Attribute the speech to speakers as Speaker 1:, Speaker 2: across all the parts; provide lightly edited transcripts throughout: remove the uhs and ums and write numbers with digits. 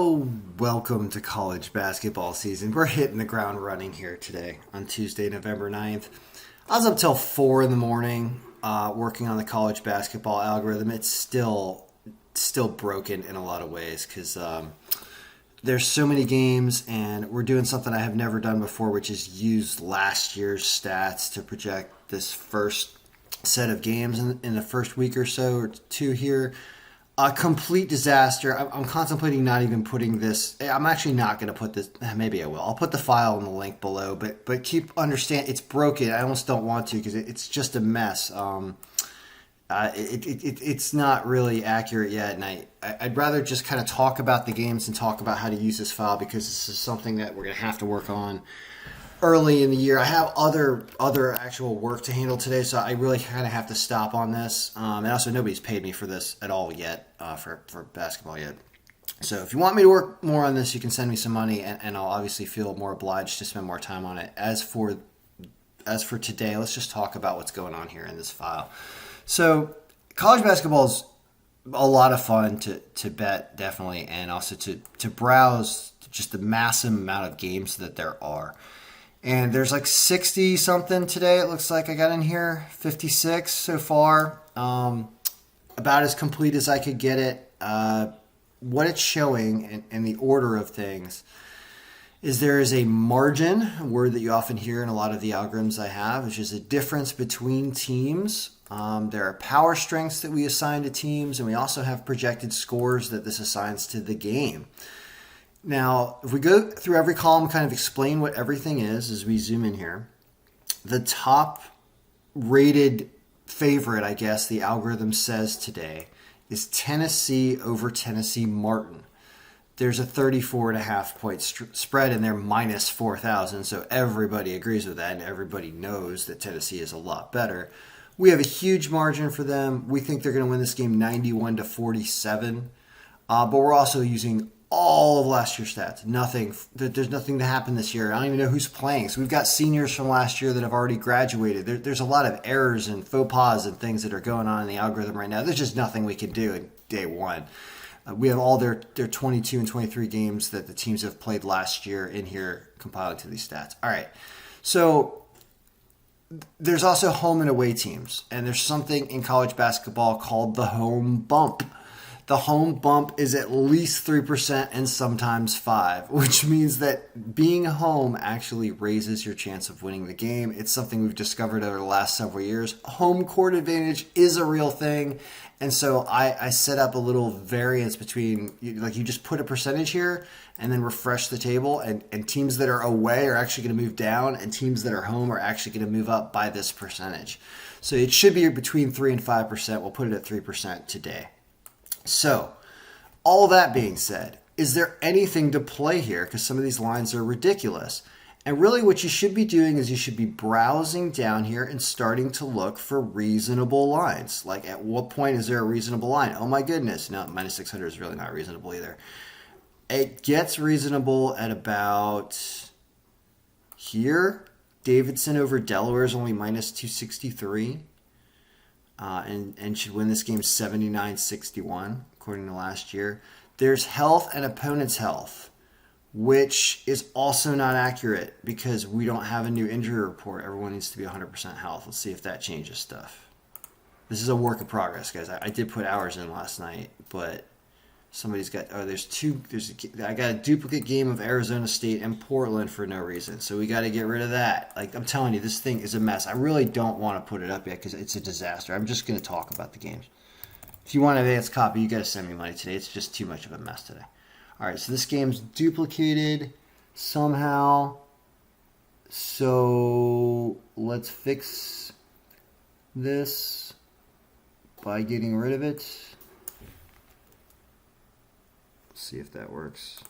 Speaker 1: So, welcome to college basketball season. We're hitting the ground running here today on Tuesday, November 9th. I was up till 4 in the morning working on the college basketball algorithm. It's still broken in a lot of ways because there's so many games, and we're doing something I have never done before, which is use last year's stats to project this first set of games in the first week or so or two here. A complete disaster. I'm contemplating not even putting this. I'm actually not going to put this. Maybe I will. I'll put the file in the link below. But understand it's broken. I almost don't want to because it's just a mess. It's not really accurate yet, and I'd rather just kind of talk about the games and talk about how to use this file because this is something that we're going to have to work on early in the year. I have other actual work to handle today, so I really kind of have to stop on this. And also, nobody's paid me for this at all yet, for basketball yet. So if you want me to work more on this, you can send me some money, and I'll obviously feel more obliged to spend more time on it. As for today, let's just talk about what's going on here in this file. So college basketball is a lot of fun to bet, definitely, and also to browse just the massive amount of games that there are. And there's like 60 something today. It looks like I got in here 56 so far. About as complete as I could get it. What it's showing in the order of things is there is a margin, a word that you often hear in a lot of the algorithms I have, which is a difference between teams. There are power strengths that we assign to teams, and we also have projected scores that this assigns to the game. Now, if we go through every column, kind of explain what everything is as we zoom in here. The top rated favorite, I guess, the algorithm says today is Tennessee over Tennessee Martin. There's a 34.5 point spread and they're minus 4,000. So everybody agrees with that and everybody knows that Tennessee is a lot better. We have a huge margin for them. We think they're going to win this game 91-47. But we're also using all of last year's stats. There's nothing to happen this year. I don't even know who's playing. So we've got seniors from last year that have already graduated. There's a lot of errors and faux pas and things that are going on in the algorithm right now. There's just nothing we can do in day one. We have all their 22 and 23 games that the teams have played last year in here compiling to these stats. All right. So there's also home and away teams. And there's something in college basketball called the home bump. The home bump is at least 3% and sometimes 5%, which means that being home actually raises your chance of winning the game. It's something we've discovered over the last several years. Home court advantage is a real thing. And so I set up a little variance between, like you just put a percentage here and then refresh the table. And teams that are away are actually going to move down and teams that are home are actually going to move up by this percentage. So it should be between 3 and 5%. We'll put it at 3% today. So, all that being said, is there anything to play here? Because some of these lines are ridiculous. And really what you should be doing is you should be browsing down here and starting to look for reasonable lines. Like at what point is there a reasonable line? Oh my goodness. No, minus 600 is really not reasonable either. It gets reasonable at about here. Davidson over Delaware is only minus 263. And should win this game 79-61, according to last year. There's health and opponent's health, which is also not accurate because we don't have a new injury report. Everyone needs to be 100% health. Let's see if that changes stuff. This is a work in progress, guys. I did put hours in last night, but somebody's got, I got a duplicate game of Arizona State and Portland for no reason. So we got to get rid of that. Like I'm telling you, this thing is a mess. I really don't want to put it up yet because it's a disaster. I'm just going to talk about the games. If you want an advanced copy, you got to send me money today. It's just too much of a mess today. All right, so this game's duplicated somehow. So let's fix this by getting rid of it. See if that works.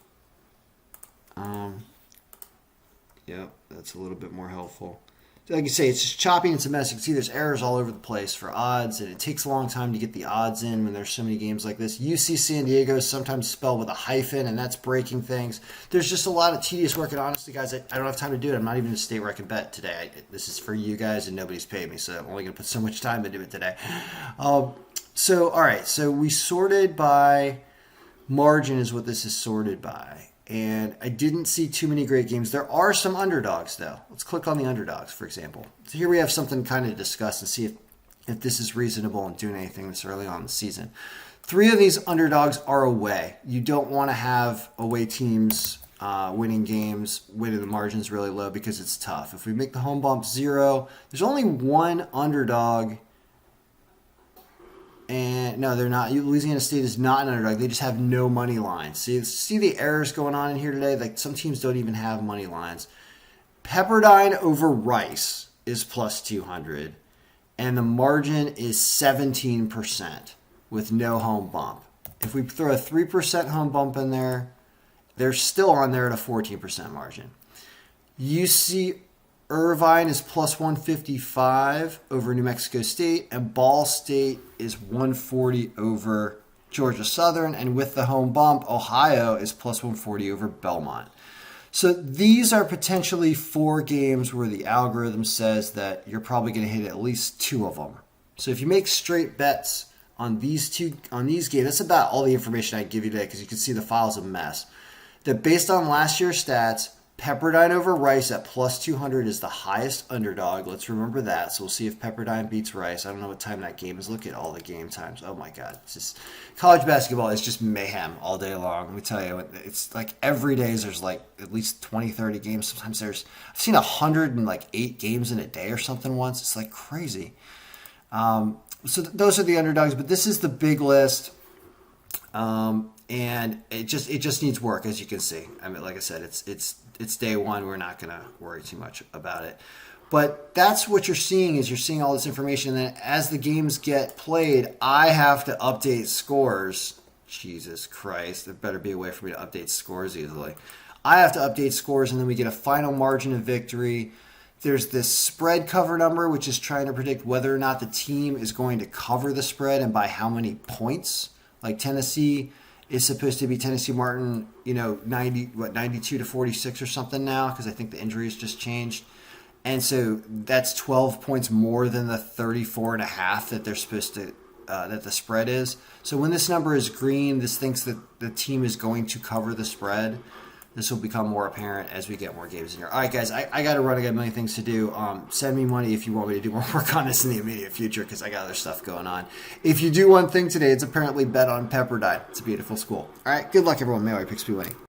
Speaker 1: Yep, that's a little bit more helpful. So like you say, it's just choppy and it's a mess. You can see there's errors all over the place for odds, and it takes a long time to get the odds in when there's so many games like this. UC San Diego is sometimes spelled with a hyphen, and that's breaking things. There's just a lot of tedious work, and honestly, guys, I don't have time to do it. I'm not even in a state where I can bet today. This is for you guys, and nobody's paid me, so I'm only going to put so much time into it today. All right, so we sorted by margin is what this is sorted by. And I didn't see too many great games. There are some underdogs, though. Let's click on the underdogs, for example. So here we have something kind of to discuss and see if this is reasonable and doing anything this early on in the season. 3 of these underdogs are away. You don't want to have away teams winning games when the margin's really low because it's tough. If we make the home bump 0, there's only one underdog. And no, they're not. Louisiana State is not an underdog. They just have no money lines. See the errors going on in here today? Like some teams don't even have money lines. Pepperdine over Rice is plus 200. And the margin is 17% with no home bump. If we throw a 3% home bump in there, they're still on there at a 14% margin. UC Irvine is plus 155 over New Mexico State, and Ball State is 140 over Georgia Southern, and with the home bump, Ohio is plus 140 over Belmont. So these are potentially 4 games where the algorithm says that you're probably going to hit at least 2 of them. So if you make straight bets on these games, that's about all the information I give you today because you can see the file's a mess. That based on last year's stats, Pepperdine over Rice at plus 200 is the highest underdog. Let's remember that. So we'll see if Pepperdine beats Rice. I don't know what time that game is. Look at all the game times. Oh my God. It's just college basketball is just mayhem all day long. Let me tell you, it's like every day there's like at least 20, 30 games. Sometimes I've seen 108 games in a day or something once. It's like crazy. So those are the underdogs, but this is the big list. And it just needs work, as you can see. I mean, like I said, it's day one. We're not going to worry too much about it. But that's what you're seeing is you're seeing all this information. And then as the games get played, I have to update scores. Jesus Christ. There better be a way for me to update scores easily. I have to update scores, and then we get a final margin of victory. There's this spread cover number, which is trying to predict whether or not the team is going to cover the spread and by how many points. Like Tennessee is supposed to be Tennessee Martin, 92 to 46 or something now, because I think the injuries just changed. And so that's 12 points more than the 34.5 that they're supposed to, that the spread is. So when this number is green, this thinks that the team is going to cover the spread. This will become more apparent as we get more games in here. All right, guys, I got to run. I got a million things to do. Send me money if you want me to do more work on this in the immediate future because I got other stuff going on. If you do one thing today, it's apparently bet on Pepperdine. It's a beautiful school. All right, good luck, everyone. May I picks be winning.